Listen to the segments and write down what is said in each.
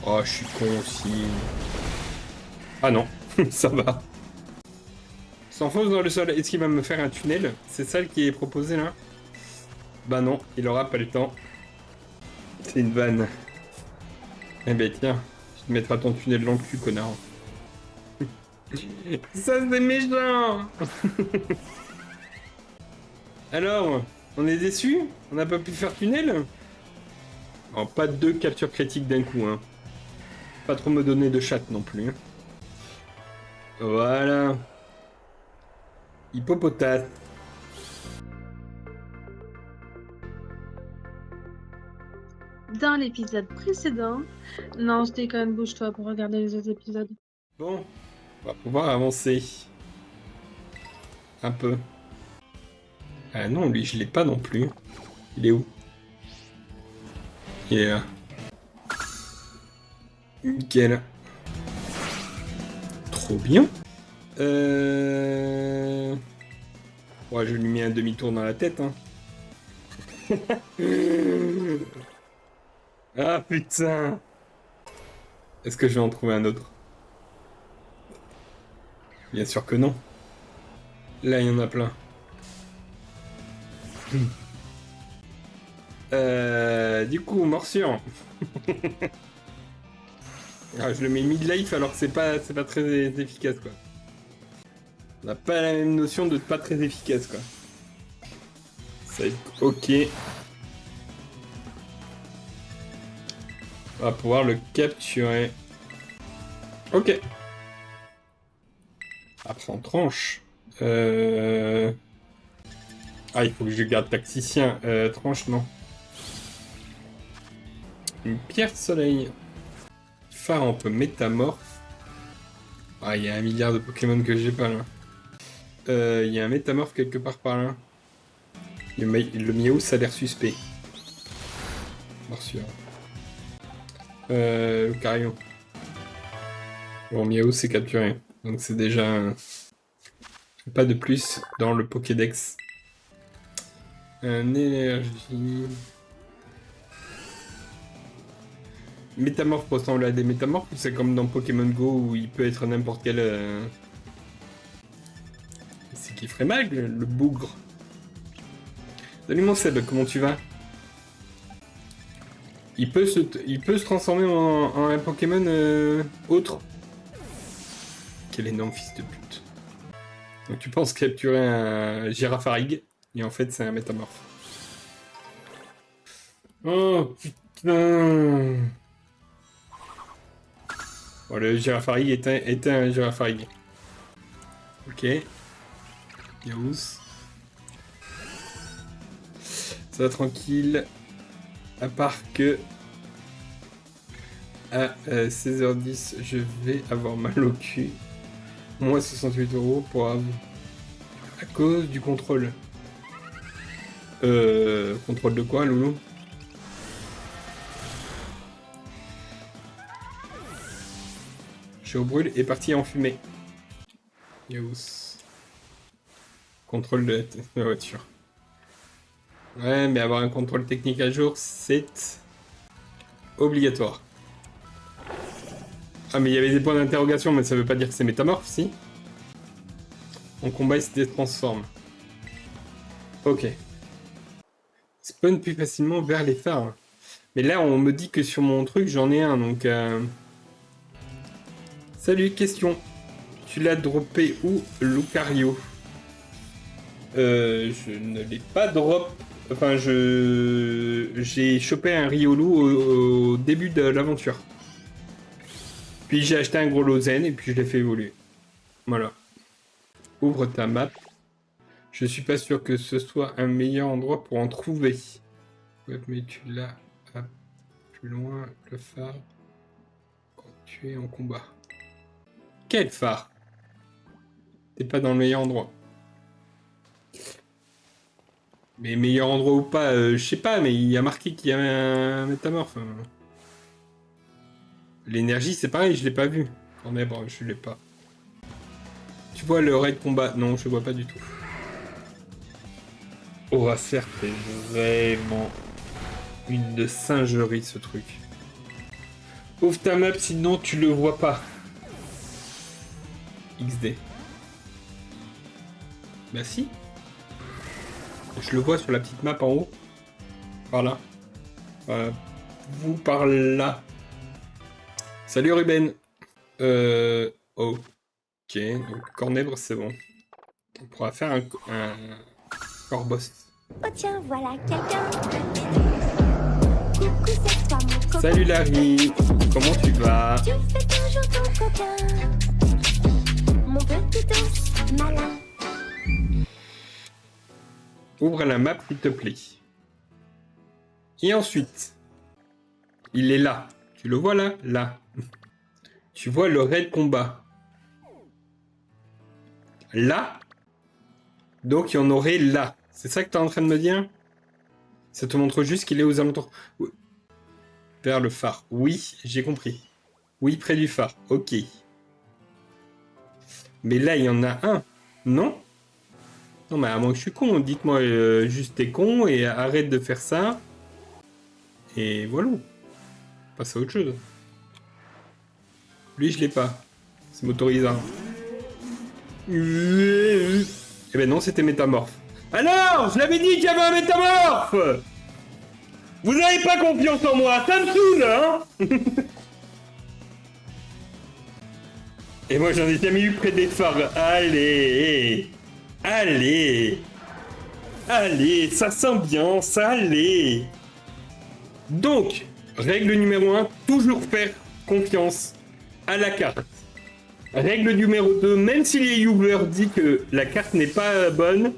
Oh, je suis con aussi. Ah non, ça va. S'enfonce dans le sol. Est-ce qu'il va me faire un tunnel? C'est ça qui est proposé là? Bah non, il aura pas le temps. C'est une vanne. Eh ben tiens, tu te mettras ton tunnel dans le cul, connard. Ça c'est méchant. Alors, on est déçu? On n'a pas pu faire tunnel? Oh, pas deux captures critiques d'un coup, hein. Pas trop me donner de chat non plus. Hein. Voilà. Hippopotame. Dans l'épisode précédent. Non, je déconne, bouge-toi pour regarder les autres épisodes. Bon, on va pouvoir avancer. Un peu. Ah non, lui, je l'ai pas non plus. Il est où? Il est là. Nickel. Trop bien. Ouais, je lui mets un demi-tour dans la tête, hein. Ah putain. Est-ce que je vais en trouver un autre? Bien sûr que non. Là, il y en a plein. Du coup, morsure. Ah, je le mets mid-life alors que c'est pas très efficace, quoi. On n'a pas la même notion de pas très efficace, quoi. Ça va être ok. On va pouvoir le capturer. Ok. Après, on tranche. Ah, il faut que je garde tacticien. Tranche, non. Une pierre soleil. Phare, on peut métamorphe. Ah, il y a 1 milliard de Pokémon que j'ai pas, là. Il y a un métamorphe quelque part par là. Le Miaou, ça a l'air suspect. Morsure. Lucario. Bon, Miaou, c'est capturé. Donc c'est déjà... Pas de plus dans le Pokédex. Un énergie... Métamorphe ressemble à des métamorphes ou c'est comme dans Pokémon Go où il peut être n'importe quel... C'est qui ferait mal, le bougre. Salut mon Seb, comment tu vas? Il peut se transformer en un Pokémon autre. Quel énorme fils de pute. Donc tu penses capturer un Girafarig, et en fait c'est un métamorphe. Oh putain. Bon, le Girafarig était un Girafarig. Ok. Yaous. Ça va tranquille. À part que... À 16h10, je vais avoir mal au cul. Moins 68 € pour avoir... À cause du contrôle. Contrôle de quoi, loulou? Au brûle est parti en fumée. Yaous. Contrôle de la voiture. Ouais, mais avoir un contrôle technique à jour, c'est obligatoire. Ah, mais il y avait des points d'interrogation, mais ça veut pas dire que c'est métamorphe, si? En combat, il se détransforme. Ok. Spawn plus facilement vers les phares. Mais là, on me dit que sur mon truc, j'en ai un, donc... Salut, question. Tu l'as droppé où, Lucario? Je ne l'ai pas drop. Enfin, j'ai chopé un Riolu au début de l'aventure. Puis j'ai acheté un gros Lozen et puis je l'ai fait évoluer. Voilà. Ouvre ta map. Je suis pas sûr que ce soit un meilleur endroit pour en trouver. Ouais, mais tu l'as plus loin, le phare, quand tu es en combat. Quel phare? T'es pas dans le meilleur endroit. Mais meilleur endroit ou pas, je sais pas, mais il y a marqué qu'il y avait un métamorphe. L'énergie, c'est pareil, je l'ai pas vu. Oh mais bon, je l'ai pas. Tu vois le raid combat? Non, je vois pas du tout. Horacer, c'est vraiment une singerie ce truc. Ouvre ta map, sinon tu le vois pas. XD. Bah si. Je le vois sur la petite map en haut. Par là. Vous par là. Salut Ruben. Ok. Donc Cornèbre, c'est bon. On pourra faire un corps boss. Oh tiens, voilà quelqu'un. Coucou, c'est toi mon copain. Salut Larry. Comment tu vas? Tu fais toujours ton coquin. Mon petit ours malin. Ouvre la map, s'il te plaît. Et ensuite, il est là. Tu le vois là? Là. Tu vois le raid combat. Là. Donc, il y en aurait là. C'est ça que tu es en train de me dire? Ça te montre juste qu'il est aux alentours. Vers le phare. Oui, j'ai compris. Oui, près du phare. Ok. Mais là, il y en a un. Non? Non, mais à moins que je suis con. Dites-moi juste t'es con et arrête de faire ça. Et voilà. Passe à autre chose. Lui, je l'ai pas. C'est motorisant. Eh ben non, c'était métamorphe. Alors, je l'avais dit qu'il y avait un métamorphe. Vous n'avez pas confiance en moi, ça me saoule, hein. Et moi, j'en ai jamais eu près des phares. Allez, allez, allez, ça s'ambiance, allez. Donc, règle numéro 1, toujours faire confiance à la carte. Règle numéro 2, même si les viewers disent que la carte n'est pas bonne,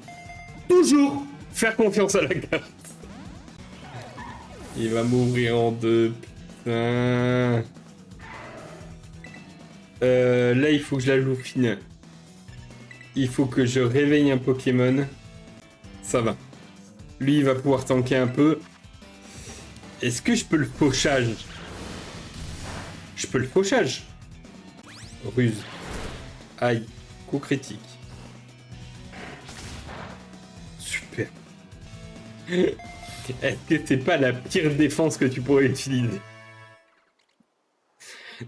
toujours faire confiance à la carte. Il va mourir en deux, putain. Là, il faut que je la joue fine. Il faut que je réveille un Pokémon. Ça va. Lui, il va pouvoir tanker un peu. Est-ce que je peux le fauchage? Je peux le fauchage. Ruse. Aïe. Coup critique. Super. Est-ce que c'est pas la pire défense que tu pourrais utiliser?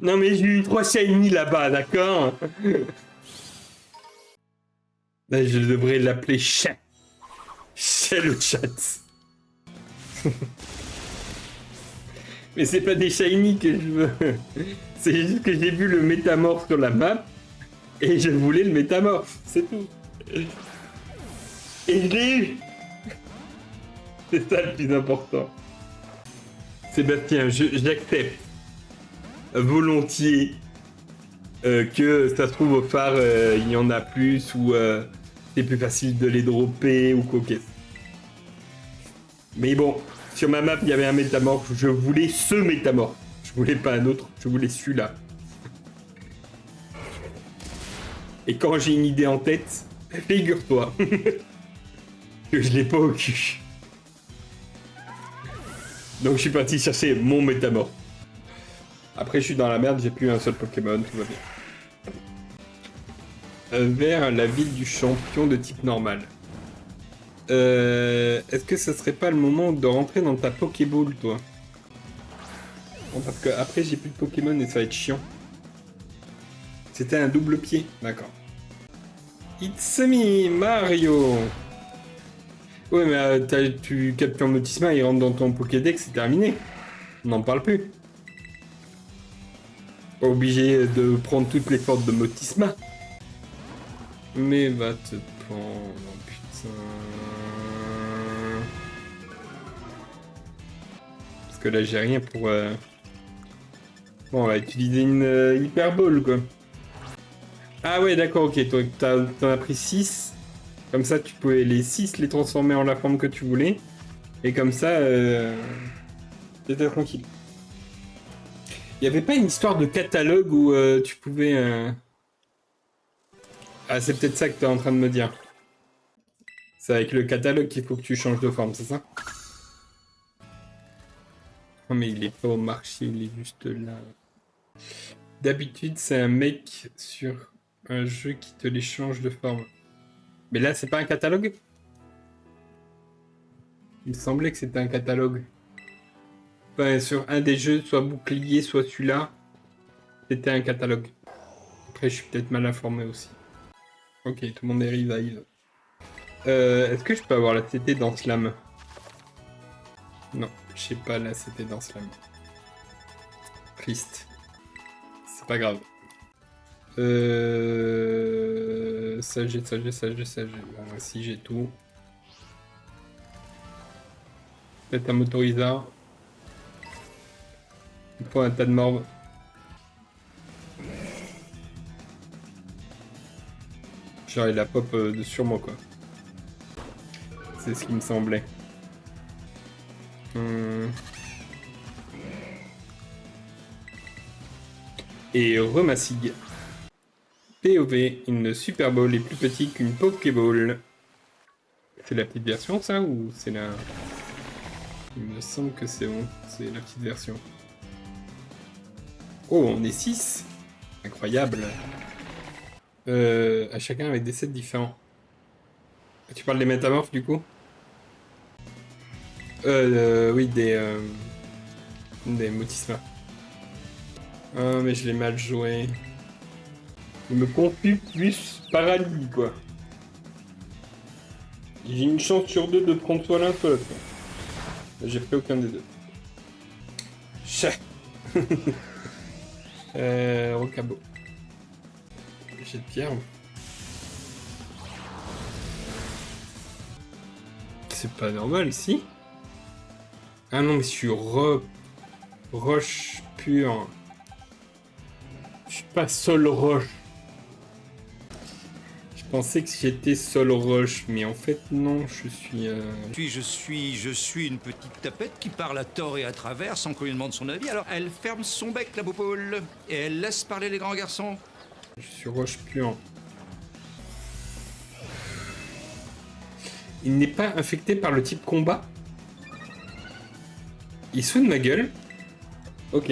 Non mais j'ai eu 3 shiny là-bas, d'accord? Là, je devrais l'appeler Chat. Chat le chat. Mais c'est pas des shiny que je veux. C'est juste que j'ai vu le métamorphe sur la map et je voulais le métamorphe, c'est tout. Et je l'ai eu. C'est ça le plus important. Sébastien, j'accepte volontiers que ça se trouve au phare, il y en a plus ou c'est plus facile de les dropper ou quoi. Mais bon, sur ma map, il y avait un métamorphe. Je voulais ce métamorphe. Je voulais pas un autre, je voulais celui-là. Et quand j'ai une idée en tête, figure-toi que je l'ai pas au cul. Donc je suis parti chercher mon métamorphe. Après je suis dans la merde, j'ai plus un seul Pokémon, tout va bien. Vers la ville du champion de type normal. Est-ce que ce serait pas le moment de rentrer dans ta Pokéball, toi? Bon, parce que après j'ai plus de Pokémon et ça va être chiant. C'était un double pied, d'accord. It's me, Mario. Ouais, mais tu captures Motisma, il rentre dans ton Pokédex, c'est terminé. On n'en parle plus. Pas obligé de prendre toutes les fortes de Motisma. Mais va te prendre, putain. Parce que là, j'ai rien pour... Bon, on va utiliser une hyperbole, quoi. Ah ouais, d'accord, ok. Toi, t'en as pris 6. Comme ça, tu pouvais les 6 les transformer en la forme que tu voulais. Et comme ça, t'étais tranquille. Il n'y avait pas une histoire de catalogue où tu pouvais... Ah, c'est peut-être ça que tu es en train de me dire. C'est avec le catalogue qu'il faut que tu changes de forme, c'est ça? Oh, mais il est pas au marché, il est juste là. D'habitude, c'est un mec sur un jeu qui te les change de forme. Mais là, c'est pas un catalogue? Il me semblait que c'était un catalogue. ben, sur un des jeux, soit bouclier, soit celui-là, c'était un catalogue. Après, je suis peut-être mal informé aussi. Ok, tout le monde est revive. Est-ce que je peux avoir la CT dans Slam? Non, je sais pas la CT dans Slam. Triste. C'est pas grave. Ça j'ai. Bon, si j'ai tout. Peut-être un motorisard. Il faut un tas de morve. Genre il a pop de sur moi quoi. C'est ce qui me semblait. Et Remassig. POV, une Super Bowl est plus petite qu'une Pokéball. C'est la petite version ça ou c'est la... Il me semble que c'est bon, c'est la petite version. Oh, on est 6. Incroyable. À chacun avec des sets différents. Tu parles des métamorphes du coup? Oui, des Motisma. Ah, mais je l'ai mal joué. Il me confie plus paralysie, quoi. J'ai une chance sur 2 de prendre soit l'un, soit l'autre. J'ai pris aucun des deux. Chat. Rocabo. J'ai de pierre. C'est pas normal, si? Ah non, mais je suis roche pure. Je suis pas sol roche. Je pensais que j'étais sol roche, mais en fait non, je suis... Puis je suis une petite tapette qui parle à tort et à travers sans qu'on lui demande son avis. Alors elle ferme son bec, la boupole, et elle laisse parler les grands garçons. Je suis roche pure. Il n'est pas infecté par le type combat. Il se fout de ma gueule. Ok.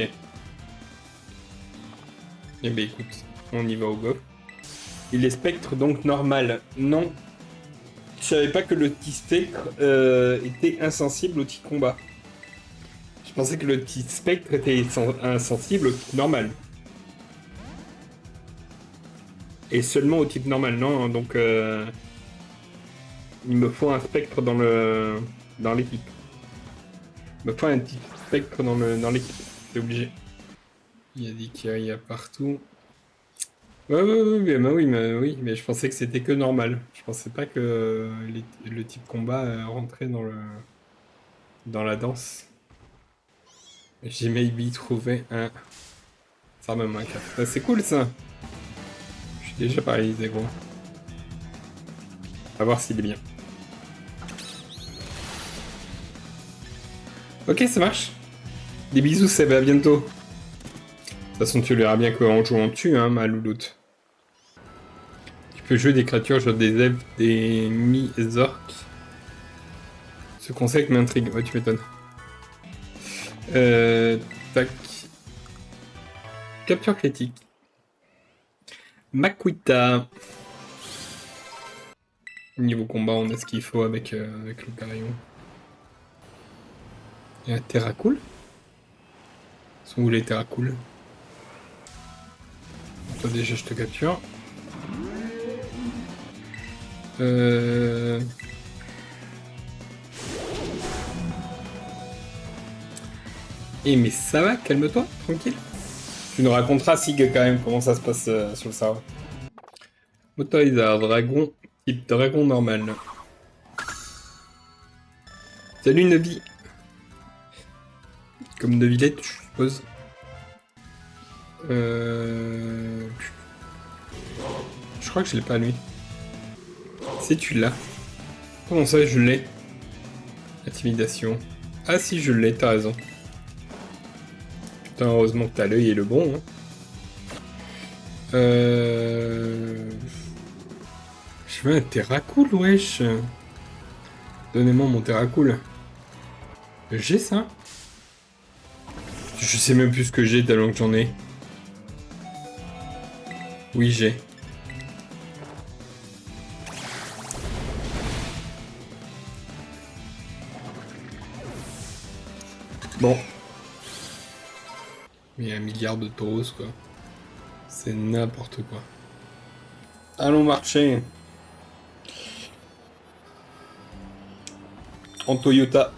Eh ben écoute, on y va au go. Il est spectre donc normal. Non. Je savais pas que le petit spectre était insensible au type combat. Je pensais que le petit spectre était insensible au type normal. Et seulement au type normal, non. Donc il me faut un spectre dans l'équipe. Il me faut un petit spectre dans l'équipe. C'est obligé. Il y a des Kyria partout. Ouais, oui, mais je pensais que c'était que normal. Je pensais pas que le type combat rentrait dans la danse. J'ai maybe trouvé un... Ça me manque. C'est cool ça. Je suis déjà paralysé gros. On va voir s'il est bien. Ok, ça marche. Des bisous, Seb, à bientôt. De toute façon, tu verras bien qu'en jouant dessus, hein, ma louloute. Tu peux jouer des créatures, genre des elfes, des mi-orques. Ce concept m'intrigue. Ouais, tu m'étonnes. Tac. Capture critique. Makuita. Niveau combat, on a ce qu'il faut avec le Carion. Il y a un Terracool. Sont où les Terracool? Toi déjà je te capture. Eh mais ça va, calme-toi, tranquille. Tu nous raconteras Sig quand même comment ça se passe sur le serveur. Motorisard, dragon, type dragon normal. Salut Novi. Comme Novilette, je suppose. Je crois que je l'ai pas lui. Si tu l'as. Comment ça je l'ai? Intimidation. Ah si je l'ai, t'as raison. Putain, heureusement que t'as l'œil et le bon. Hein. Je veux un Terracool, wesh. Donnez-moi mon Terracool. J'ai ça? Je sais même plus ce que j'ai tellement que j'en ai. Oui, j'ai. Bon, Mais 1 milliard de tauros, quoi. C'est n'importe quoi. Allons marcher. En Toyota.